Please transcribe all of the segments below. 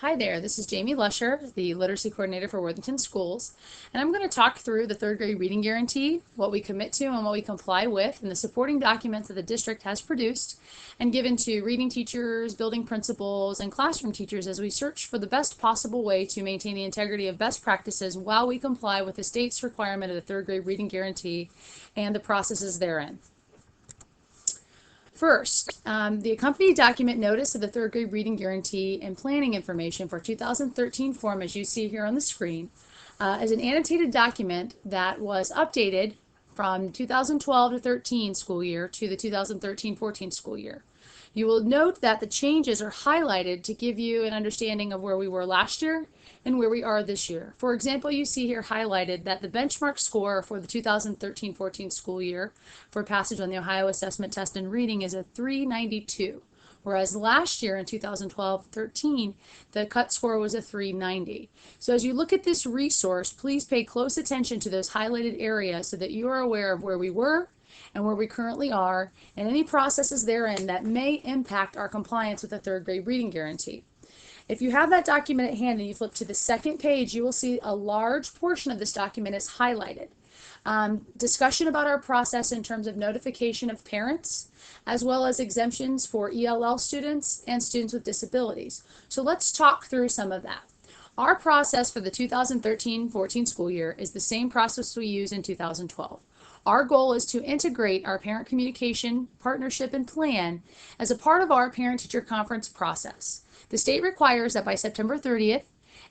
Hi there, this is Jamie Lusher, the Literacy Coordinator for Worthington Schools, and I'm going to talk through the third grade reading guarantee, what we commit to and what we comply with, and the supporting documents that the district has produced and given to reading teachers, building principals, and classroom teachers as we search for the best possible way to maintain the integrity of best practices while we comply with the state's requirement of the third grade reading guarantee and the processes therein. First, the accompanying document notice of the third grade reading guarantee and planning information for 2013 form, as you see here on the screen, is an annotated document that was updated from 2012 to 13 school year to the 2013-14 school year. You will note that the changes are highlighted to give you an understanding of where we were last year and where we are this year. For example, you see here highlighted that the benchmark score for the 2013-14 school year for passage on the Ohio Assessment Test in reading is a 392, whereas last year in 2012-13, the cut score was a 390. So as you look at this resource, please pay close attention to those highlighted areas so that you are aware of where we were and where we currently are, and any processes therein that may impact our compliance with the third grade reading guarantee. If you have that document at hand and you flip to the second page, you will see a large portion of this document is highlighted. Discussion about our process in terms of notification of parents, as well as exemptions for ELL students and students with disabilities. So let's talk through some of that. Our process for the 2013-14 school year is the same process we used in 2012. Our goal is to integrate our parent communication, partnership, and plan as a part of our parent-teacher conference process. The state requires that by September 30th,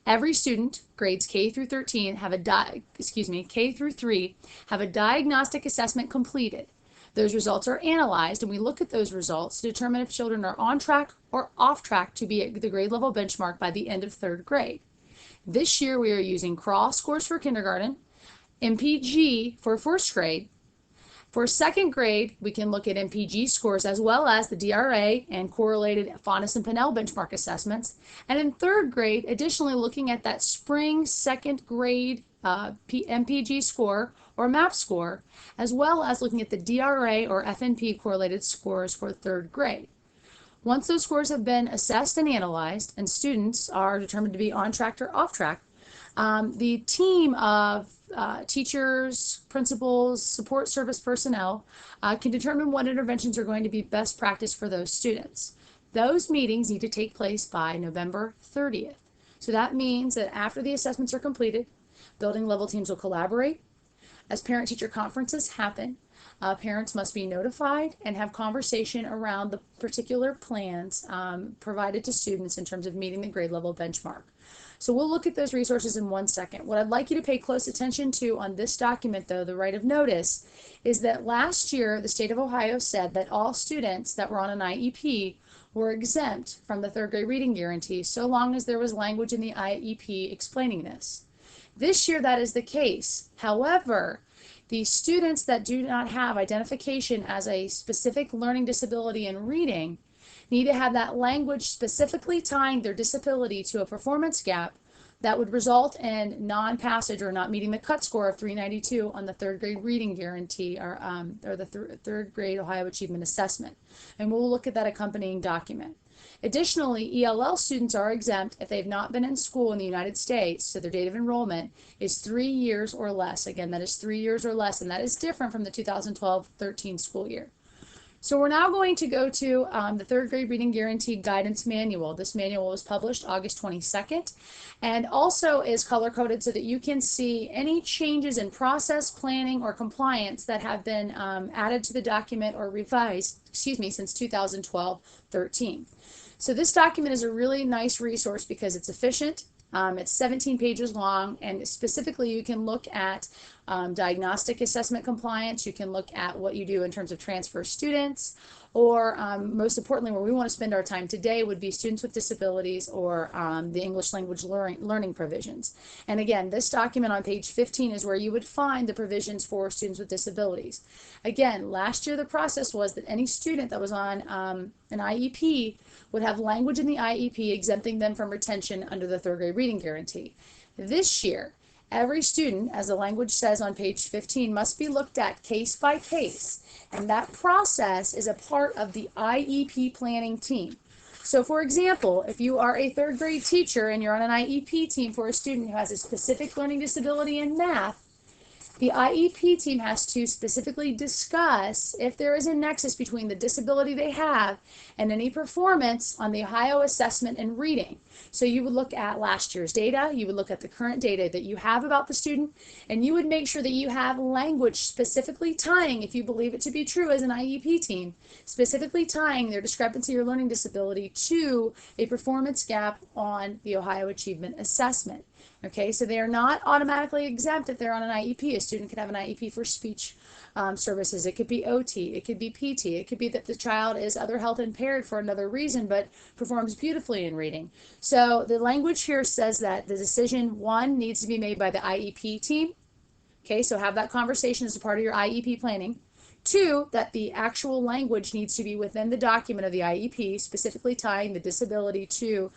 every student, grades K through 13, K through 3, have a diagnostic assessment completed. Those results are analyzed, and we look at those results to determine if children are on track or off track to be at the grade level benchmark by the end of third grade. This year, we are using crawl scores for kindergarten, MPG for first grade. For second grade, we can look at MPG scores as well as the DRA and correlated Faunus and Pinnell benchmark assessments. And in third grade, additionally looking at that spring second grade MPG score or MAP score, as well as looking at the DRA or FNP correlated scores for third grade. Once those scores have been assessed and analyzed and students are determined to be on track or off track, the team of teachers, principals, support service personnel can determine what interventions are going to be best practice for those students. Those meetings need to take place by November 30th. So that means that after the assessments are completed, building level teams will collaborate. As parent-teacher conferences happen, parents must be notified and have conversation around the particular plans provided to students in terms of meeting the grade level benchmark. So we'll look at those resources in 1 second. What I'd like you to pay close attention to on this document, though, the right of notice, is that last year the state of Ohio said that all students that were on an IEP were exempt from the third grade reading guarantee so long as there was language in the IEP explaining this. This year that is the case. However, the students that do not have identification as a specific learning disability in reading need to have that language specifically tying their disability to a performance gap that would result in non-passage or not meeting the cut score of 392 on the third grade reading guarantee or the third grade Ohio Achievement Assessment. And we'll look at that accompanying document. Additionally, ELL students are exempt if they've not been in school in the United States, so their date of enrollment is 3 years or less. Again, that is 3 years or less, and that is different from the 2012-13 school year. So we're now going to go to the third grade reading guarantee guidance manual. This manual was published August 22nd and also is color coded so that you can see any changes in process, planning, or compliance that have been added to the document or revised, since 2012-13. So this document is a really nice resource because it's efficient. It's 17 pages long, and specifically you can look at diagnostic assessment compliance. You can look at what you do in terms of transfer students, or most importantly, where we want to spend our time today would be students with disabilities or the English language learning provisions. And again, this document on page 15 is where you would find the provisions for students with disabilities. Again, last year the process was that any student that was on an IEP would have language in the IEP exempting them from retention under the third grade reading guarantee. This year, every student, as the language says on page 15, must be looked at case by case, and that process is a part of the IEP planning team. So for example, if you are a third grade teacher and you're on an IEP team for a student who has a specific learning disability in math, the IEP team has to specifically discuss if there is a nexus between the disability they have and any performance on the Ohio assessment in reading. So you would look at last year's data, you would look at the current data that you have about the student, and you would make sure that you have language specifically tying, if you believe it to be true as an IEP team, specifically tying their discrepancy or learning disability to a performance gap on the Ohio Achievement Assessment. Okay, so they are not automatically exempt if they're on an IEP. A student could have an IEP for speech services. It could be OT. It could be PT. It could be that the child is other health impaired for another reason, but performs beautifully in reading. So the language here says that the decision, one, needs to be made by the IEP team. Okay, so have that conversation as a part of your IEP planning. Two, that the actual language needs to be within the document of the IEP, specifically tying the disability to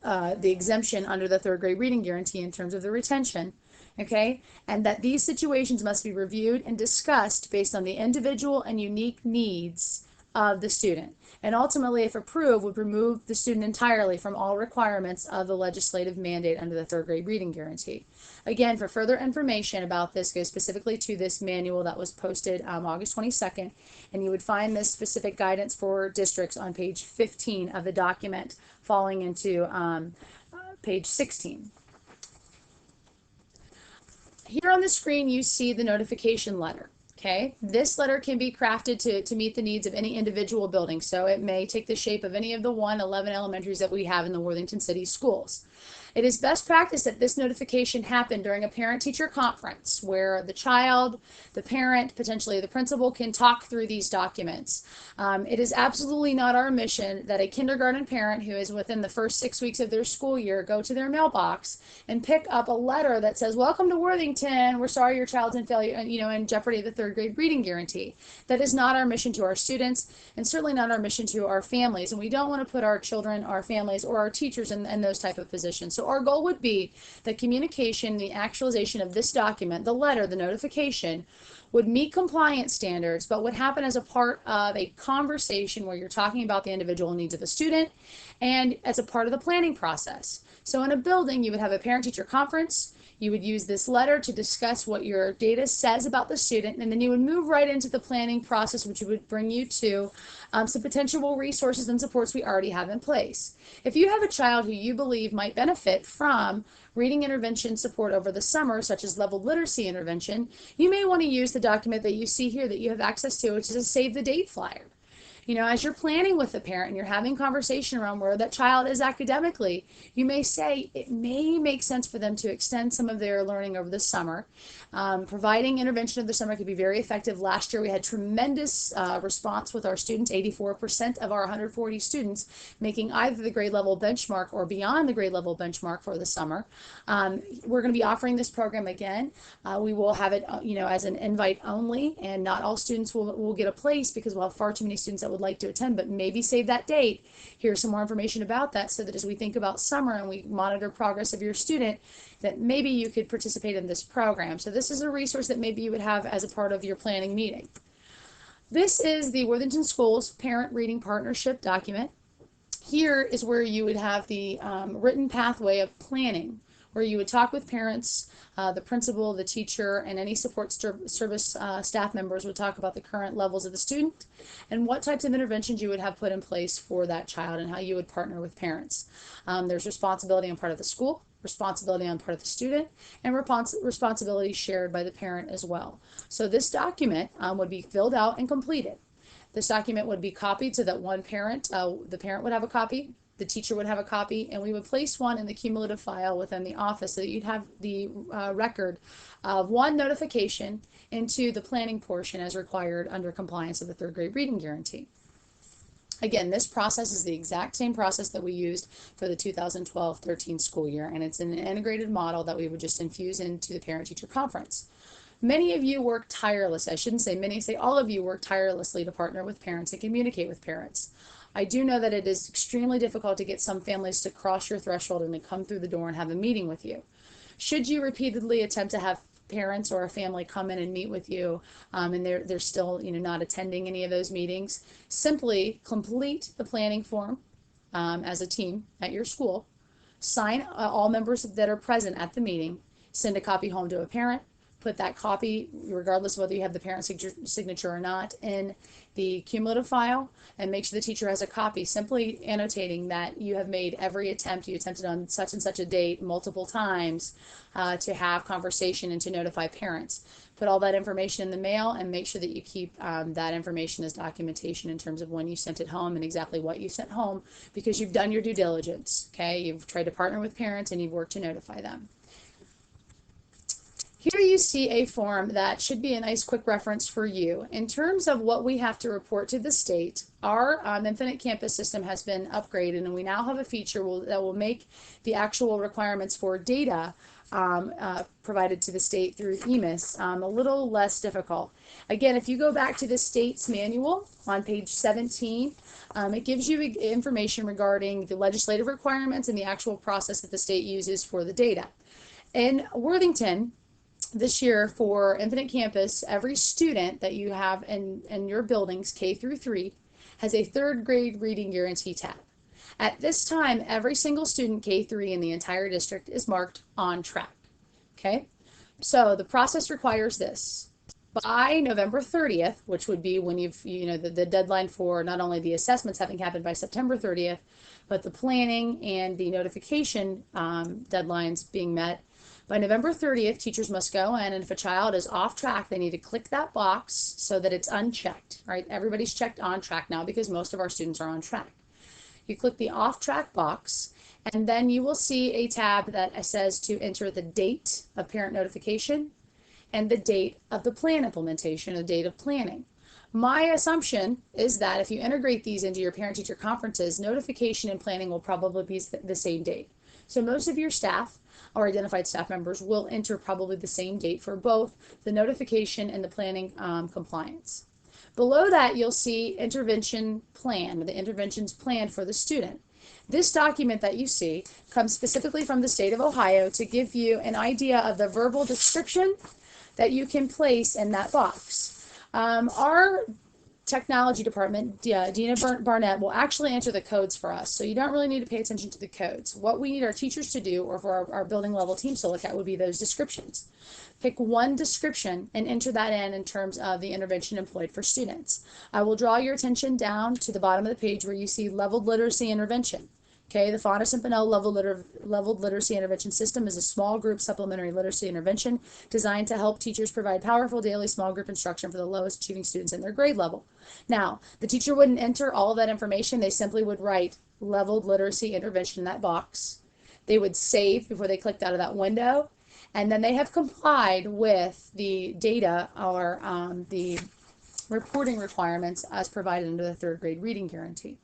the exemption under the third grade reading guarantee in terms of the retention, okay? And that these situations must be reviewed and discussed based on the individual and unique needs of the student. And ultimately, if approved, would remove the student entirely from all requirements of the legislative mandate under the third grade reading guarantee. Again, for further information about this, go specifically to this manual that was posted August 22nd, and you would find this specific guidance for districts on page 15 of the document, falling into page 16. Here on the screen, you see the notification letter. Okay, this letter can be crafted to meet the needs of any individual building, so it may take the shape of any of the 11 elementaries that we have in the Worthington City Schools. It is best practice that this notification happen during a parent-teacher conference where the child, the parent, potentially the principal can talk through these documents. It is absolutely not our mission that a kindergarten parent who is within the first 6 weeks of their school year go to their mailbox and pick up a letter that says, "Welcome to Worthington. We're sorry your child's in failure, in jeopardy of the third grade reading guarantee." That is not our mission to our students, and certainly not our mission to our families. And we don't want to put our children, our families, or our teachers in those type of positions. So our goal would be that communication, the actualization of this document, the letter, the notification, would meet compliance standards, but would happen as a part of a conversation where you're talking about the individual needs of a student and as a part of the planning process. So in a building, you would have a parent-teacher conference. You would use this letter to discuss what your data says about the student, and then you would move right into the planning process, which would bring you to some potential resources and supports we already have in place. If you have a child who you believe might benefit from reading intervention support over the summer, such as level literacy intervention, you may want to use the document that you see here that you have access to, which is a save the date flyer. As you're planning with the parent and you're having conversation around where that child is academically, you may say it may make sense for them to extend some of their learning over the summer. Providing intervention over the summer could be very effective. Last year we had tremendous response with our students, 84% of our 140 students making either the grade level benchmark or beyond the grade level benchmark for the summer. We're going to be offering this program again. We will have it as an invite only, and not all students will get a place because we'll have far too many students that would like to attend, but maybe save that date. Here's some more information about that so that as we think about summer and we monitor progress of your student, that maybe you could participate in this program. So this is a resource that maybe you would have as a part of your planning meeting. This is the Worthington Schools Parent Reading Partnership document. Here is where you would have the written pathway of planning, where you would talk with parents, the principal, the teacher, and any support service staff members would talk about the current levels of the student and what types of interventions you would have put in place for that child and how you would partner with parents. There's responsibility on part of the school, responsibility on part of the student, and responsibility shared by the parent as well. So this document would be filled out and completed. This document would be copied so that one parent, the parent would have a copy, the teacher would have a copy, and we would place one in the cumulative file within the office so that you'd have the record of one notification into the planning portion as required under compliance of the third grade reading guarantee. Again, this process is the exact same process that we used for the 2012-13 school year, and it's an integrated model that we would just infuse into the parent-teacher conference. Many of you work tirelessly. I shouldn't say many, say all of you work tirelessly to partner with parents and communicate with parents. I do know that it is extremely difficult to get some families to cross your threshold and to come through the door and have a meeting with you. Should you repeatedly attempt to have parents or a family come in and meet with you, and they're still, not attending any of those meetings, simply complete the planning form as a team at your school, sign all members that are present at the meeting, send a copy home to a parent, put that copy, regardless of whether you have the parent signature or not, in the cumulative file, and make sure the teacher has a copy, simply annotating that you have made every attempt, you attempted on such and such a date multiple times to have conversation and to notify parents. Put all that information in the mail and make sure that you keep that information as documentation in terms of when you sent it home and exactly what you sent home, because you've done your due diligence, okay? You've tried to partner with parents and you've worked to notify them. Here you see a form that should be a nice quick reference for you. In terms of what we have to report to the state, our Infinite Campus system has been upgraded, and we now have a feature that will make the actual requirements for data provided to the state through EMIS a little less difficult. Again, if you go back to the state's manual on page 17, it gives you information regarding the legislative requirements and the actual process that the state uses for the data. In Worthington, this year for Infinite Campus, every student that you have in your buildings, K through 3, has a 3rd grade reading guarantee tab. At this time, every single student K3 in the entire district is marked on track. Okay, so the process requires this. By November 30th, which would be when the deadline for not only the assessments having happened by September 30th, but the planning and the notification deadlines being met, by November 30th, teachers must go in, and if a child is off track, they need to click that box so that it's unchecked, right? Everybody's checked on track now because most of our students are on track. You click the off track box, and then you will see a tab that says to enter the date of parent notification and the date of the plan implementation, the date of planning. My assumption is that if you integrate these into your parent-teacher conferences, notification and planning will probably be the same date. So most of your staff or identified staff members will enter probably the same date for both the notification and the planning compliance. Below that, you'll see intervention plan, the interventions planned for the student. This document that you see comes specifically from the state of Ohio to give you an idea of the verbal description that you can place in that box. Our technology department, Dina Barnett, will actually enter the codes for us, so you don't really need to pay attention to the codes. What we need our teachers to do, or for our building level teams to look at, would be those descriptions. Pick one description and enter that in terms of the intervention employed for students. I will draw your attention down to the bottom of the page where you see leveled literacy intervention. Okay, the Fauna Simpanel Leveled Literacy Intervention System is a small group supplementary literacy intervention designed to help teachers provide powerful daily small group instruction for the lowest achieving students in their grade level. Now, the teacher wouldn't enter all of that information. They simply would write Leveled Literacy Intervention in that box. They would save before they clicked out of that window, and then they have complied with the data or the reporting requirements as provided under the 3rd grade reading guarantee.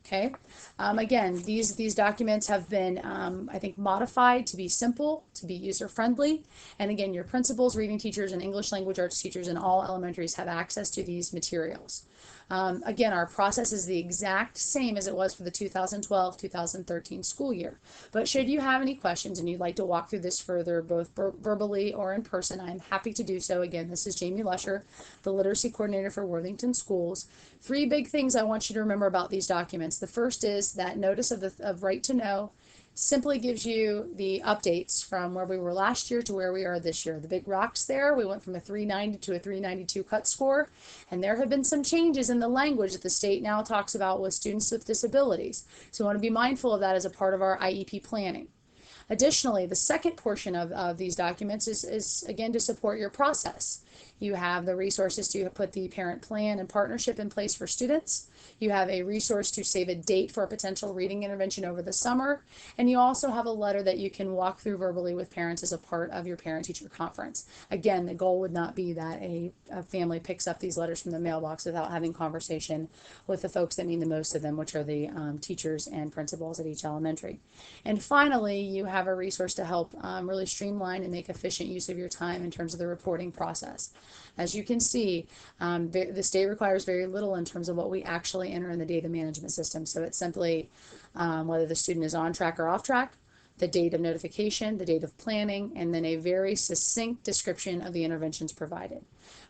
Okay, again, these documents have been, I think, modified to be simple, to be user-friendly, and again, your principals, reading teachers, and English language arts teachers in all elementaries have access to these materials. Again, our process is the exact same as it was for the 2012-2013 school year. But should you have any questions and you'd like to walk through this further, both verbally or in person, I'm happy to do so. Again, this is Jamie Lusher, the Literacy Coordinator for Worthington Schools. 3 big things I want you to remember about these documents. The first is that notice of right to know simply gives you the updates from where we were last year to where we are this year. The big rocks there, we went from a 390 to a 392 cut score, and there have been some changes in the language that the state now talks about with students with disabilities. So we want to be mindful of that as a part of our IEP planning. Additionally, the second portion of these documents is again to support your process. You have the resources to put the parent plan and partnership in place for students. You have a resource to save a date for a potential reading intervention over the summer. And you also have a letter that you can walk through verbally with parents as a part of your parent-teacher conference. Again, the goal would not be that a family picks up these letters from the mailbox without having conversation with the folks that need the most of them, which are the teachers and principals at each elementary. And finally, you have a resource to help really streamline and make efficient use of your time in terms of the reporting process. As you can see, the state requires very little in terms of what we actually enter in the data management system. So it's simply whether the student is on track or off track, the date of notification, the date of planning, and then a very succinct description of the interventions provided.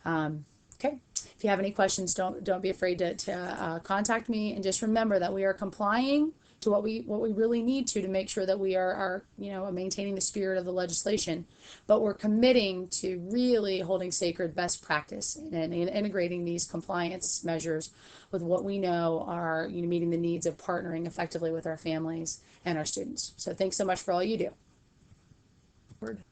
Okay. If you have any questions, don't be afraid to contact me, and just remember that we are complying to what we really need to make sure that we are maintaining the spirit of the legislation, but we're committing to really holding sacred best practice and integrating these compliance measures with what we know are meeting the needs of partnering effectively with our families and our students. So thanks so much for all you do. Word.